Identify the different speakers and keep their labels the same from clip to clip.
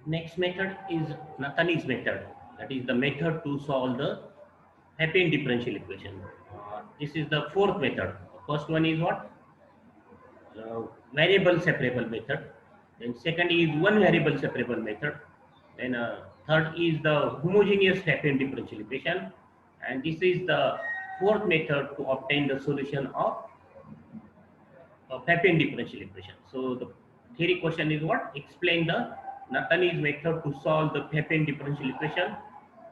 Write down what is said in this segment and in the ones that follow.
Speaker 1: Next method is Nathani's method. That is the method to solve the Papian differential equation. This is the fourth method. First one is what? Variable separable method. Then second is one variable separable method. Then third is the homogeneous Papian differential equation. And this is the fourth method to obtain the solution of Papian differential equation. So the theory question is what? Explain the Nathani's method to solve the Papian differential equation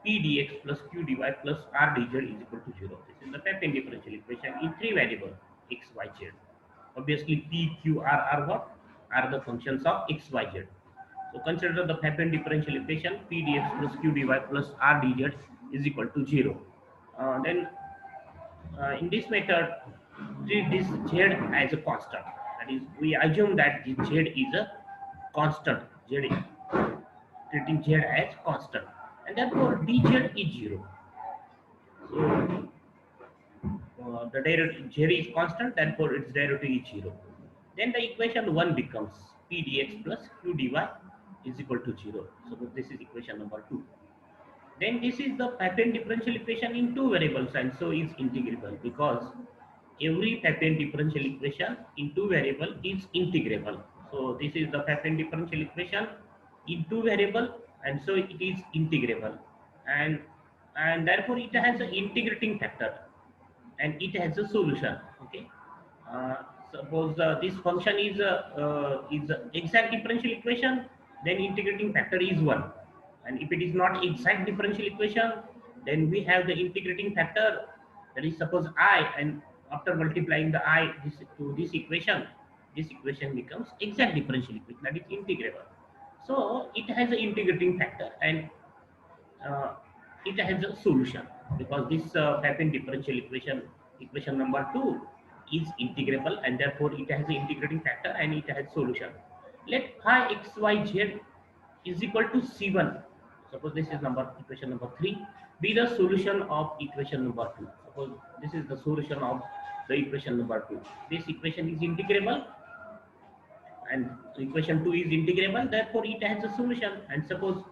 Speaker 1: P dx plus Q dy plus R dz is equal to 0. This is the Papian differential equation in three variables x, y, z. Obviously P, Q, R are what? Are the functions of x, y, z. So consider the Papian differential equation P dx plus Q dy plus R dz is equal to 0. Then in this method, treat this z as a constant. That is, we assume that this z is a constant. Z treating z as constant, and therefore dz is 0. So the derivative z is constant, therefore its derivative is 0. Then the equation 1 becomes p dx plus q dy is equal to 0. So this is equation number 2. Then this is the Papian differential equation in two variables and so is integrable because every Papian differential equation in two variable is integrable. So this is the Papian differential equation in two variable and so it is integrable, and therefore it has an integrating factor and it has a solution. Okay, uh, suppose this function is a exact differential equation, then integrating factor is 1, and if it is not exact differential equation, then we have the integrating factor, that is suppose I, and after multiplying the I to this equation becomes exact differential equation, that is integrable. So it has an integrating factor and uh, it has a solution because this Papian differential equation number 2 is integrable and therefore it has an integrating factor and it has solution. Let phi xyz is equal to c1. Suppose this is number equation number 3 be the solution of equation number 2. Suppose this is the solution of the equation number 2. This equation is integrable and equation 2 is integrable, therefore it has a solution. And suppose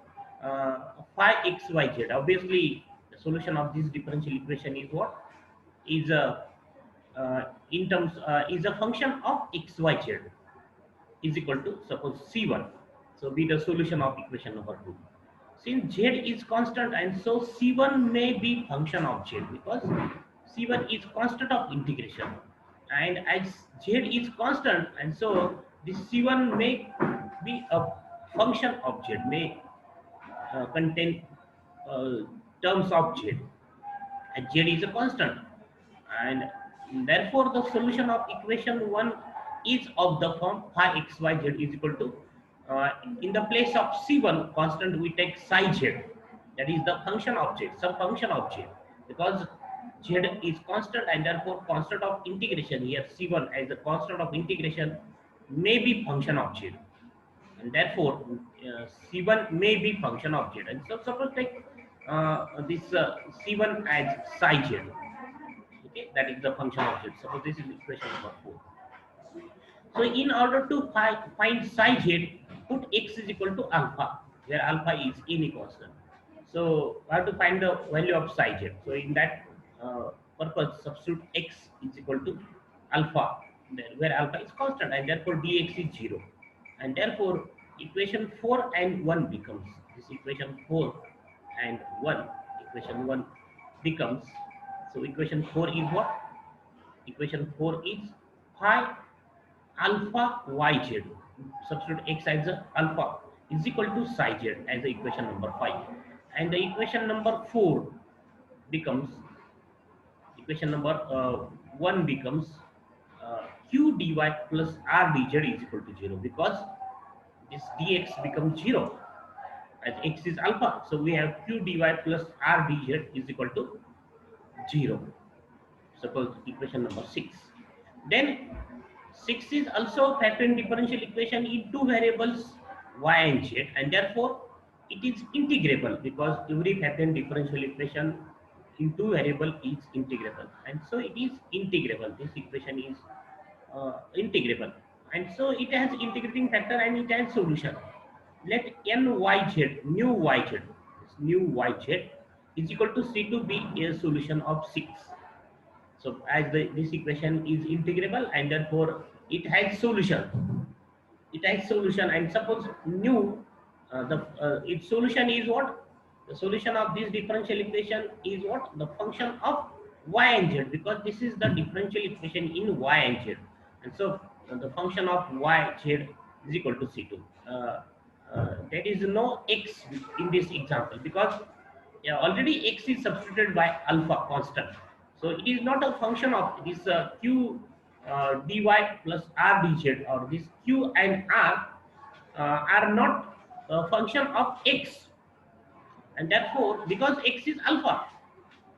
Speaker 1: uh, phi xyz, obviously the solution of this differential equation is what? Is a in terms is a function of xyz is equal to suppose c1. So be the solution of equation number 2. Since z is constant and so c1 may be function of z because c1 is constant of integration, and as z is constant and so this c1 may be a function of z, may contain uh, terms of z, and z is a constant, and therefore the solution of equation 1 is of the form phi xyz is equal to uh, in the place of c1 constant we take psi z, that is the function of z, some function of z, because z is constant and therefore constant of integration, here c1 as a constant of integration may be function of z, and therefore c1 may be function of z. And so suppose take this c1 as psi z. Okay, that is the function of z. Suppose this is equation number 4. So in order to find psi z, put x is equal to alpha, where alpha is any constant. So we have to find the value of psi z. So in that purpose, substitute x is equal to alpha, where alpha is constant, and therefore dx is 0. And therefore equation 4 and 1 becomes this equation 4 and 1. Equation 1 becomes, so equation 4 is what? Equation 4 is phi alpha yz, substitute x as a alpha is equal to psi z as the equation number 5, and the equation number 4 becomes equation number 1 becomes q dy plus r dz is equal to 0 because this dx becomes 0 as x is alpha, so we have q dy plus r dz is equal to 0. Suppose equation number 6. Then 6 is also Papian differential equation in two variables y and z, and therefore it is integrable because every Papian differential equation in two variable is integrable, and so it is integrable. This equation is integrable, and so it has integrating factor and it has solution. let nyz, new yz, new yz is equal to C2 be a solution of 6. So as this equation is integrable and therefore it has solution. It has solution, and suppose new the its solution is what? The solution of this differential equation is what? The function of y and z, because this is the differential equation in y and z, and so the function of y z is equal to C2. There is no x in this example because already x is substituted by alpha constant. So it is not a function of this q dy plus r dz, or this q and r are not a function of x, and therefore because x is alpha,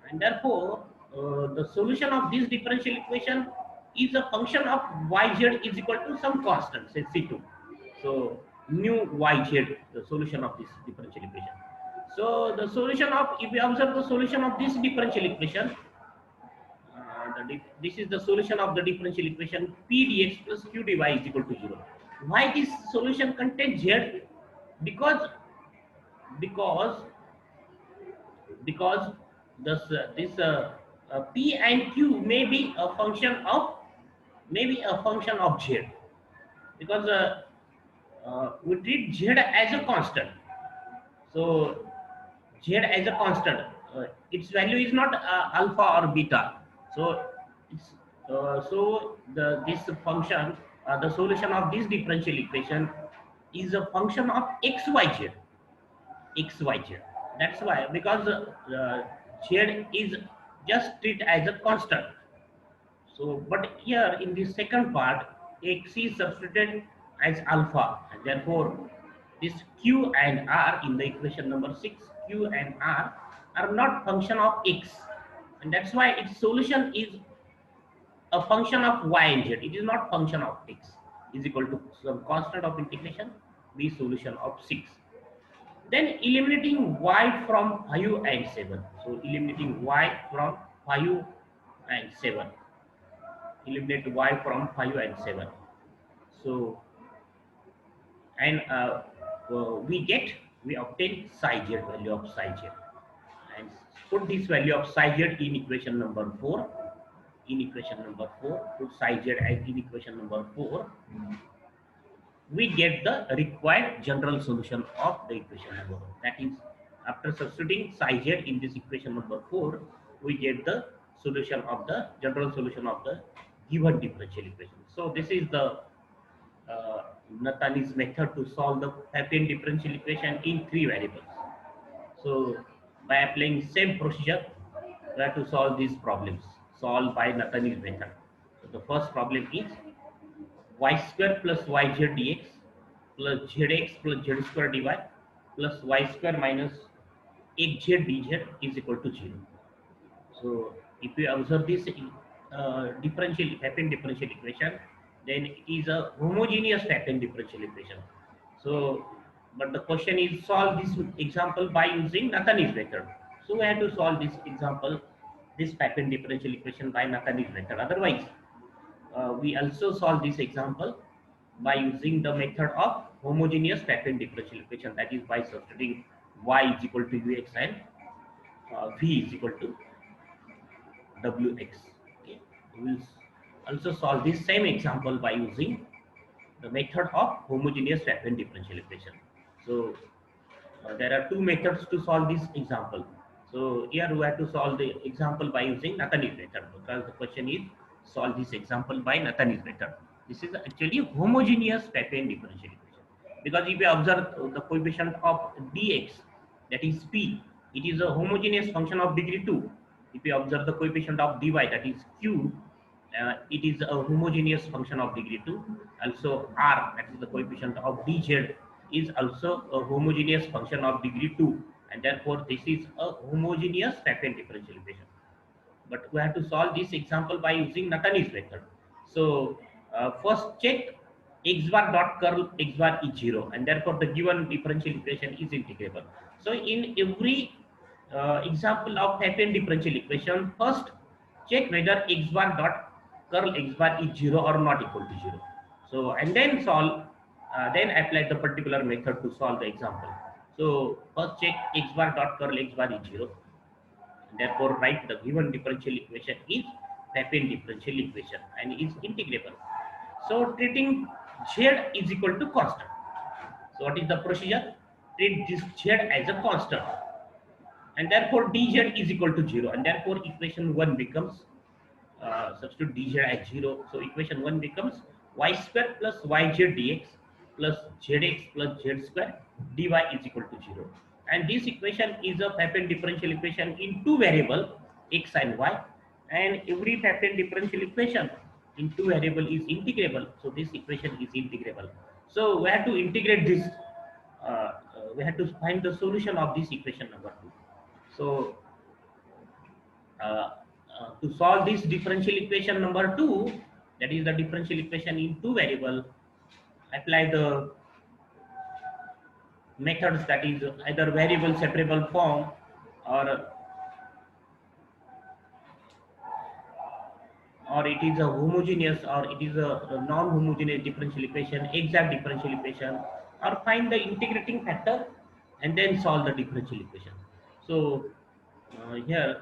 Speaker 1: and therefore the solution of this differential equation is a function of yz is equal to some constant, say C2. So new yz, the solution of this differential equation. So the solution of, if we observe the solution of this differential equation, this is the solution of the differential equation p dx plus q dy is equal to 0. Why this solution contains z? Because because because this p and q may be a function of, z, because we treat z as a constant. So z as a constant, its value is not alpha or beta. So it's the this function, the solution of this differential equation is a function of xyz, xyz. That's why, because z is just treated as a constant. So, but here in the second part, x is substituted as alpha, and therefore this q and r in the equation number 6, q and r are not function of x, and that's why its solution is a function of y and z. It is not function of x. Is equal to some constant of integration, b solution of 6. Then eliminating y from 5 and 7. So eliminating y from 5 and 7. Eliminate y from 5 and 7. So, and we obtain psi z, value of psi z, and put this value of psi z in equation number 4. In equation number 4, put psi z as in equation number 4. We get the required general solution of the equation number 1. That is, after substituting psi z in this equation number 4, we get the solution of the general solution of the given differential equation. So this is the Nathani's method to solve the Papian differential equation in 3 variables. So by applying same procedure, we have to solve these problems solved by Nathani's method. So the first problem is y square plus yz dx plus zx plus z square dy plus y square minus xz dz is equal to 0. So if we observe this differential Papian differential equation, then it is a homogeneous Papian differential equation. So, but the question is solve this example by using Nathani's method. So we have to solve this example, this Papian differential equation by Nathani's method. Otherwise, we also solve this example by using the method of homogeneous Papian differential equation, that is by substituting y is equal to ux and v is equal to wx. Okay, we will also solve this same example by using the method of homogeneous Papian differential equation. So there are 2 methods to solve this example. So here we have to solve the example by using Nathani's method, because the question is solve this example by Nathani's method. This is actually homogeneous Papian differential equation, because if you observe the coefficient of dx, that is p, it is a homogeneous function of degree 2. If you observe the coefficient of dy, that is q, it is a homogeneous function of degree 2. Also r, that is the coefficient of dz, is also a homogeneous function of degree 2, and therefore this is a homogeneous Papian differential equation. But we have to solve this example by using Nathani's method. So first check x bar dot curl x bar is 0, and therefore the given differential equation is integrable. So in every example of Papian differential equation, first check whether x bar dot curl x bar is 0 or not equal to 0. So and then solve Then apply the particular method to solve the example. So first check x bar dot curl x bar is 0. Therefore, write the given differential equation is Papen differential equation and is integrable. So treating z is equal to constant. So what is the procedure? Treat this z as a constant, and therefore dz is equal to 0, and therefore equation 1 becomes, substitute dz as 0. So equation 1 becomes y square plus yz dx plus zx plus z square dy is equal to 0. And this equation is a Papen differential equation in two variable x and y, and every Papen differential equation in two variable is integrable. So this equation is integrable. So we have to integrate this. We have to find the solution of this equation number 2. So uh, to solve this differential equation number 2, that is the differential equation in two variable, apply the methods, that is either variable separable form or it is a homogeneous or it is a non-homogeneous differential equation, exact differential equation, or find the integrating factor and then solve the differential equation. So here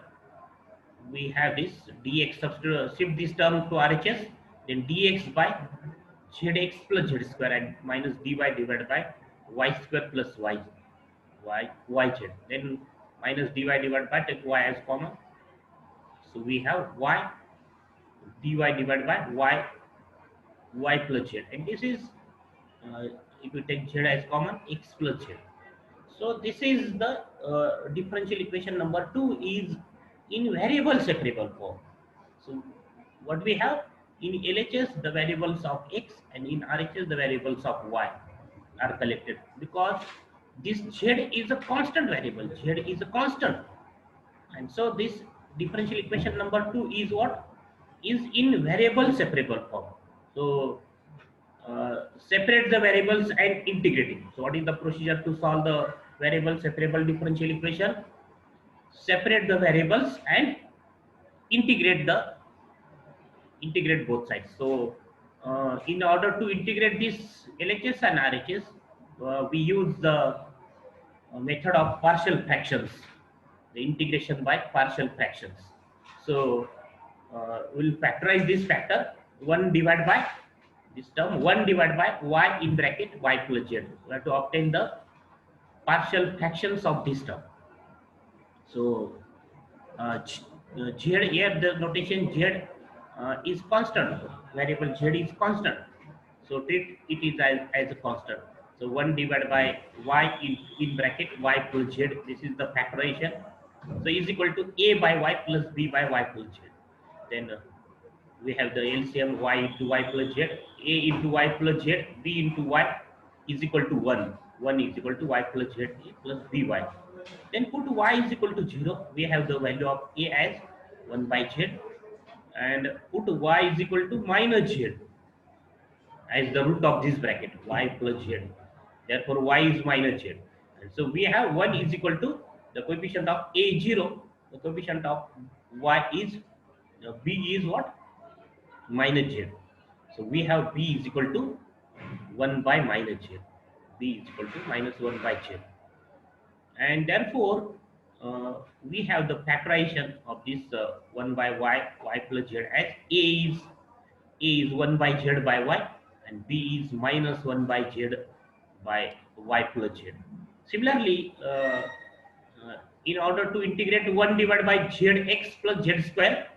Speaker 1: we have this dx, substitute, shift this term to RHS, then dx by zx plus z square and minus dy divided by y square plus yz, then minus dy divided by, take y as common. So we have y dy divided by y plus z, and this is, if you take z as common, x plus z. So this is the differential equation number 2 is in variable separable form. So what we have in LHS, the variables of x, and in RHS the variables of y are collected, because this z is a constant variable, z is a constant, and so this differential equation number 2 is what? Is in variable separable form. So separate the variables and integrating. So what is the procedure to solve the variable separable differential equation? Separate the variables and integrate both sides. So in order to integrate this LHS and RHS, we use the method of partial fractions, the integration by partial fractions. So we'll factorize this factor, 1 divided by this term, 1 divided by y in bracket y plus z. We have to obtain the partial fractions of this term. So z here, the notation z is constant, variable z is constant, so treat it is as a constant. So 1 divided by y in bracket y plus z, this is the factorization, so is equal to a by y plus b by y plus z. Then we have the LCM y into y plus z, a into y plus z, b into y is equal to 1 is equal to y plus z plus by. Then put y is equal to 0, we have the value of a as 1 by z, and put y is equal to minus z as the root of this bracket, y plus z. Therefore y is minus z, and so we have 1 is equal to the coefficient of a 0, the coefficient of y is b is what? Minus z. So we have b is equal to 1 by minus z, b is equal to minus 1 by z, and therefore we have the factorization of this 1 by y plus z as a is 1 by z by y, and b is minus 1 by z by y plus z. Similarly, in order to integrate 1 divided by zx plus z square,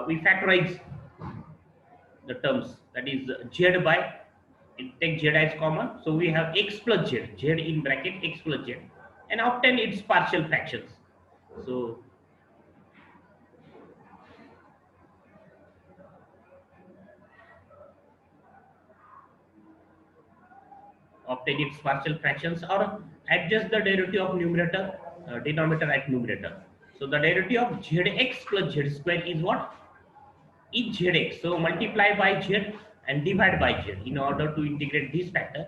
Speaker 1: we factorize the terms, that is z by, take z as common, so we have x plus z, z in bracket x plus z, and obtain its partial fractions. So obtain its partial fractions, or adjust the derivative of numerator, denominator at numerator. So the derivative of zx plus z square is what? Is zx. So multiply by z and divide by z in order to integrate this factor.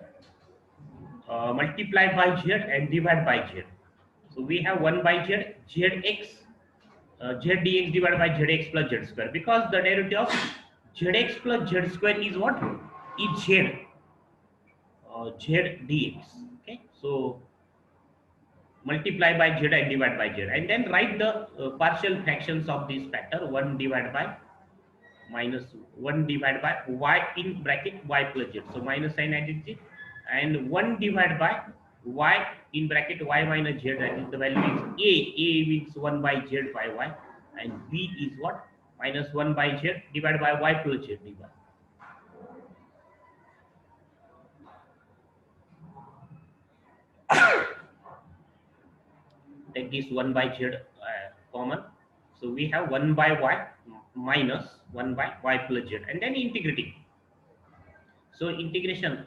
Speaker 1: Multiply by z and divide by z. So we have 1 by z, zx, z dx divided by zx plus z square, because the derivative of zx plus z square is what? Is z. z dx. Okay, so multiply by z and divide by z, and then write the partial fractions of this factor. 1 divided by minus 1 divided by y in bracket y plus z, so minus sign identity, and 1 divided by y in bracket y minus z, that is the value is a means 1 by z by y, and b is what, minus 1 by z divided by y plus z dy. Take this 1 by z common, so we have 1 by y minus 1 by y plus z, and then integrating. So integration,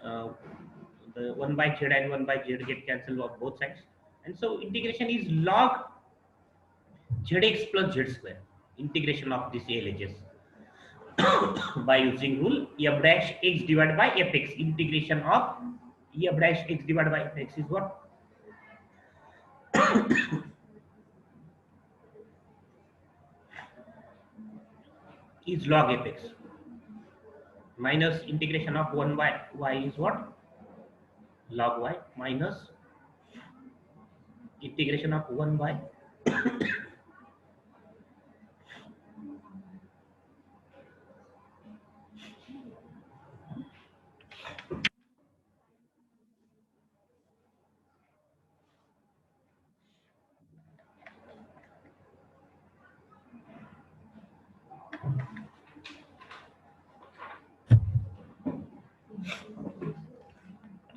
Speaker 1: the 1 by z and 1 by z get cancelled on both sides, and so integration is log zx plus z square. Integration of this LHS by using rule f dash x divided by fx. Integration of f dash x divided by fx is what? Is log fx minus integration of 1 by y is what? Log y minus integration of 1 by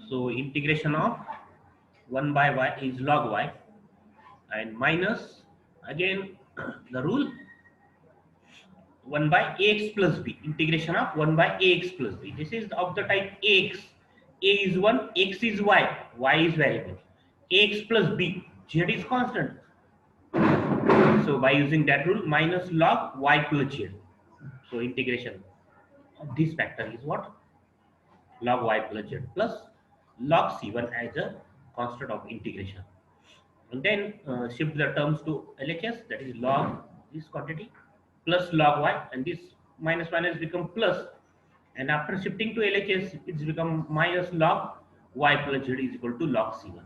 Speaker 1: so integration of 1 by y is log y, and minus again the rule 1 by ax plus b. Integration of 1 by ax plus b. This is of the type ax. A is 1, x is y is variable. Ax plus b, z is constant. So by using that rule, minus log y plus z. So integration of this factor is what? Log y plus z plus log c1 as a constant of integration. And then shift the terms to LHS, that is log this quantity plus log y, and this minus minus become plus, and after shifting to LHS it's become minus log y plus z is equal to log c1,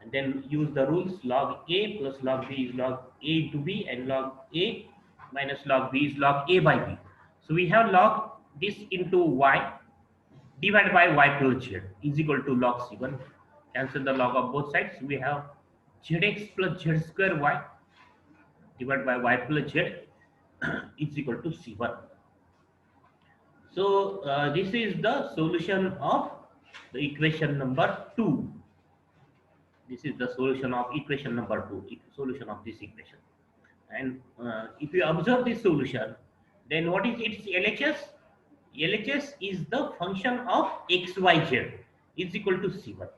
Speaker 1: and then use the rules. Log a plus log b is log a to b, and log a minus log b is log a by b. So we have log this into y divided by y plus z is equal to log c1. Cancel the log of both sides. We have zx plus z square y divided by y plus z is equal to c1. So this is the solution of the equation number 2. This is the solution of equation number 2, solution of this equation. And if you observe this solution, then what is its LHS? LHS is the function of xyz is equal to c1.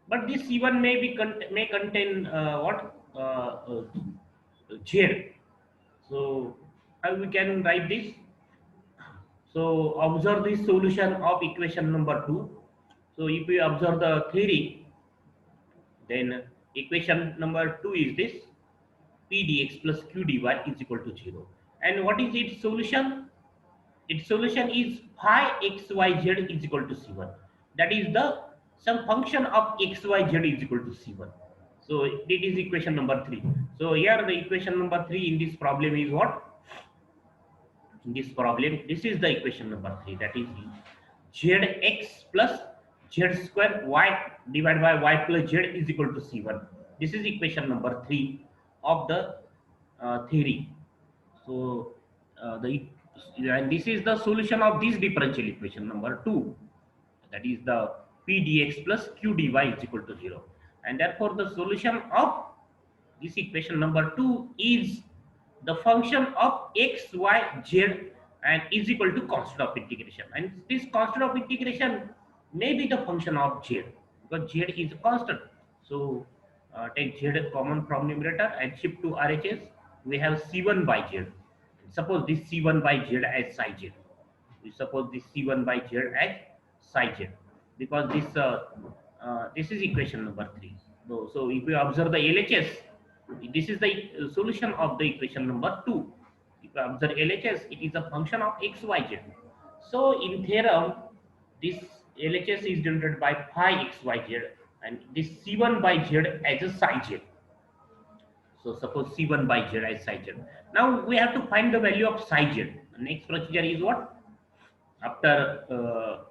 Speaker 1: But this c1 may contain what? Z. So how we can write this? So observe this solution of equation number 2. So if we observe the theory, then equation number 2 is this: p dx plus q dy is equal to 0. And what is its solution? Its solution is phi xyz is equal to c1. That is the some function of xyz is equal to c1. So it is equation number 3. So here the equation number 3 in this problem is what? In this problem, this is the equation number 3, that is zx plus z square y divided by y plus z is equal to c1. This is equation number 3 of the theory. So and this is the solution of this differential equation number 2, that is the p dx plus q dy is equal to 0. And therefore the solution of this equation number 2 is the function of x, y, z, and is equal to constant of integration. And this constant of integration may be the function of z, because z is a constant. So take z common from numerator and shift to RHS. We have c1 by z. Suppose this c1 by z as psi z. We suppose this c1 by z as psi z, because this is equation number 3. So if we observe the LHS, this is the solution of the equation number 2. If you observe LHS, it is a function of x, y, z. So in theorem, this LHS is denoted by phi xyz, and this C1 by z as a psi z. So suppose C1 by z as psi z. Now we have to find the value of psi z. The next procedure is what? After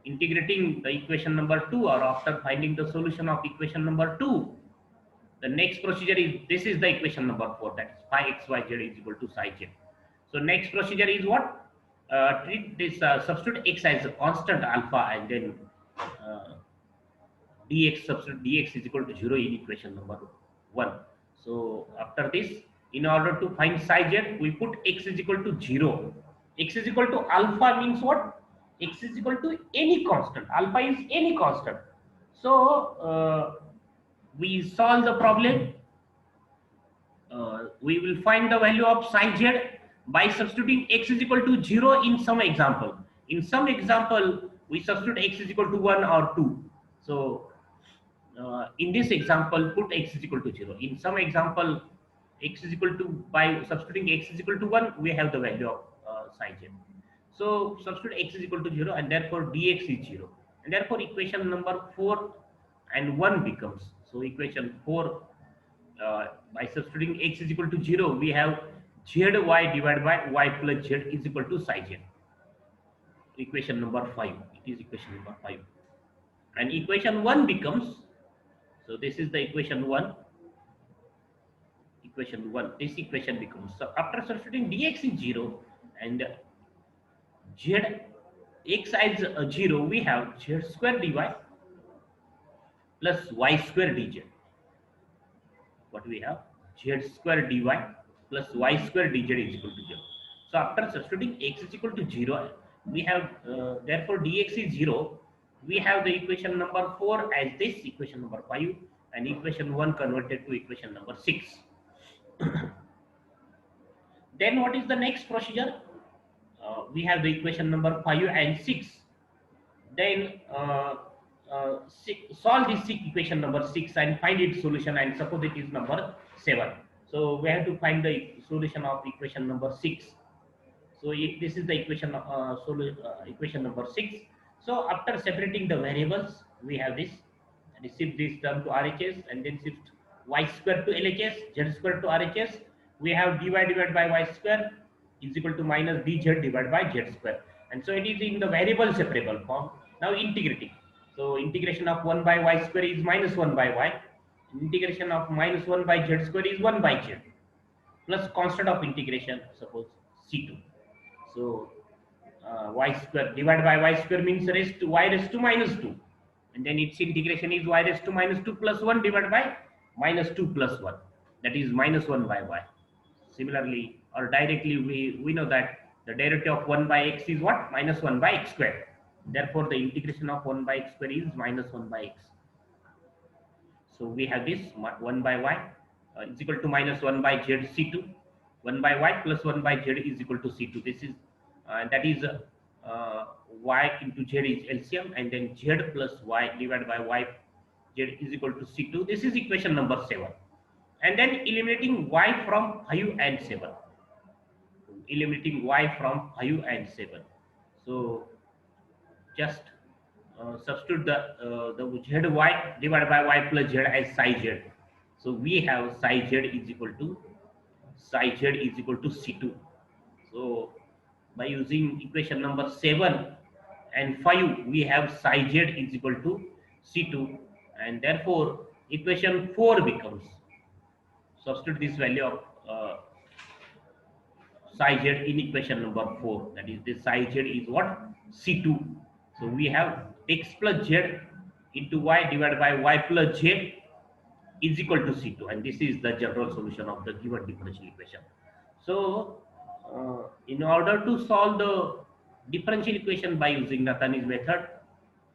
Speaker 1: integrating the equation number 2, or after finding the solution of equation number 2, the next procedure is, this is the equation number 4, that is phi xyz is equal to psi z. So next procedure is what? Treat this, substitute x as a constant alpha, and then uh, dx, substitute dx is equal to 0 in equation number 1. So after this, in order to find psi z, we put x is equal to 0. X is equal to alpha means what? X is equal to any constant. Alpha is any constant. So we solve the problem. We will find the value of psi z by substituting x is equal to 0 in some example. In some example, we substitute x is equal to 1 or 2. So in this example, put x is equal to 0. In some example, x is equal to, by substituting x is equal to 1, we have the value of psi z. So substitute x is equal to 0, and therefore dx is 0. And therefore equation number 4 and 1 becomes, so equation 4, by substituting x is equal to 0, we have zy divided by y plus z is equal to psi z. Equation number 5. It is equation number 5. And equation 1 becomes, so this is the equation 1. Equation 1. This equation becomes, so after substituting dx is 0 and z x as 0, we have z square dy plus y square dz. What we have? Z square dy plus y square dz is equal to 0. So after substituting x is equal to 0, we have, therefore dx is 0. We have the equation number 4 as this, equation number 5, and equation 1 converted to equation number 6. Then what is the next procedure? We have the equation number 5 and 6. Then solve this equation number 6 and find its solution, and suppose it is number 7. So we have to find the solution of equation number 6. So this is the equation equation number 6. So after separating the variables, we have this, and shift this term to RHS, and then shift y square to LHS, z square to RHS. We have dy divided by y square is equal to minus dz divided by z square, and so it is in the variable separable form. Now integrating, so integration of 1 by y square is minus 1 by y, integration of minus 1 by z square is 1 by z, plus constant of integration, suppose c2. So y square divided by y square means raised to y raised to minus 2, and then its integration is y raised to minus 2 plus 1 divided by minus 2 plus 1, that is minus 1 by y. Similarly, or directly, we know that the derivative of 1 by x is what? Minus 1 by x square. Therefore the integration of 1 by x square is minus 1 by x. So we have this 1 by y is equal to minus 1 by z c2. 1 by y plus 1 by z is equal to c2. This is that is y into z is LCM, and then z plus y divided by y z is equal to c2. This is equation number 7. And then eliminating y from 5 and 7. Eliminating y from 5 and 7. So just substitute the zy divided by y plus z as psi z. So we have psi z is equal to c2. So by using equation number 7 and 5, we have psi z is equal to c2, and therefore equation 4 becomes, substitute this value of psi z in equation number 4, that is this psi z is what? c2. So we have x plus z into y divided by y plus z is equal to c2, and this is the general solution of the given differential equation. So in order to solve the differential equation by using Nathani's method,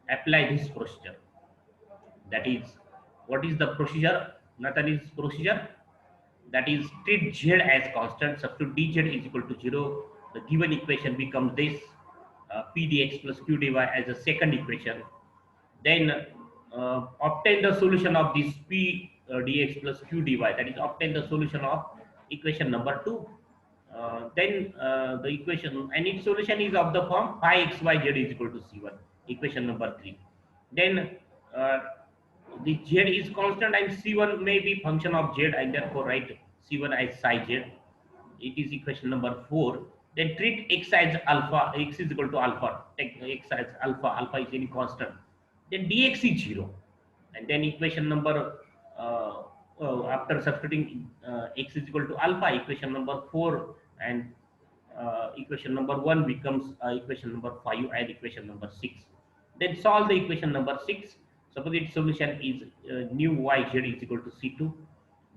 Speaker 1: apply this procedure. That is, what is the procedure? Nathani's procedure, that is, treat z as constant, substitute dz is equal to 0. The given equation becomes this, p dx plus q dy as a second equation. Then obtain the solution of this p dx plus q dy, that is, obtain the solution of equation number 2. Then the equation and its solution is of the form phi xyz is equal to c1. equation number 3. Then uh, the z is constant and c1 may be function of z, and therefore write c1 as psi z. It is equation number 4. Then treat x as alpha, x is equal to alpha, take x as alpha, alpha is any constant, then dx is 0. And then equation number after substituting x is equal to alpha, equation number 4 and equation number 1 becomes equation number 5 and equation number 6. Then solve the equation number 6. Suppose its solution is new yz is equal to c2.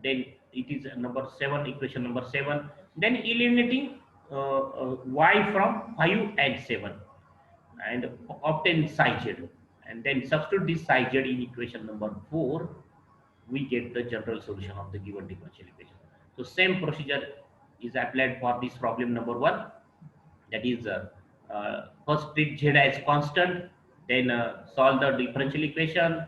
Speaker 1: Then it is number 7, equation number 7. Then eliminating y from 5 and 7 and obtain psi z. And then substitute this psi z in equation number 4, we get the general solution of the given differential equation. So same procedure is applied for this problem number 1. That is first treat z as constant, then solve the differential equation,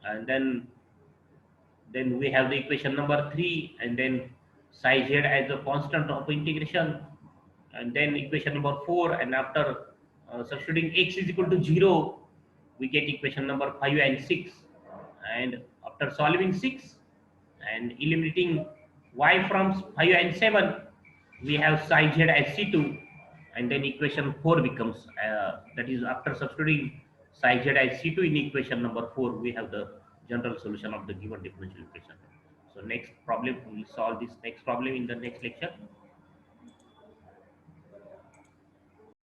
Speaker 1: and then we have the equation number 3, and then psi z as a constant of integration, and then equation number 4, and after substituting x is equal to 0, we get equation number 5 and 6. And after solving 6 and eliminating y from 5 and 7, we have psi z as c2, and then equation 4 becomes that is after substituting psi z as c2 in equation number 4, we have the general solution of the given differential equation. So next problem, we will solve this next problem in the next lecture.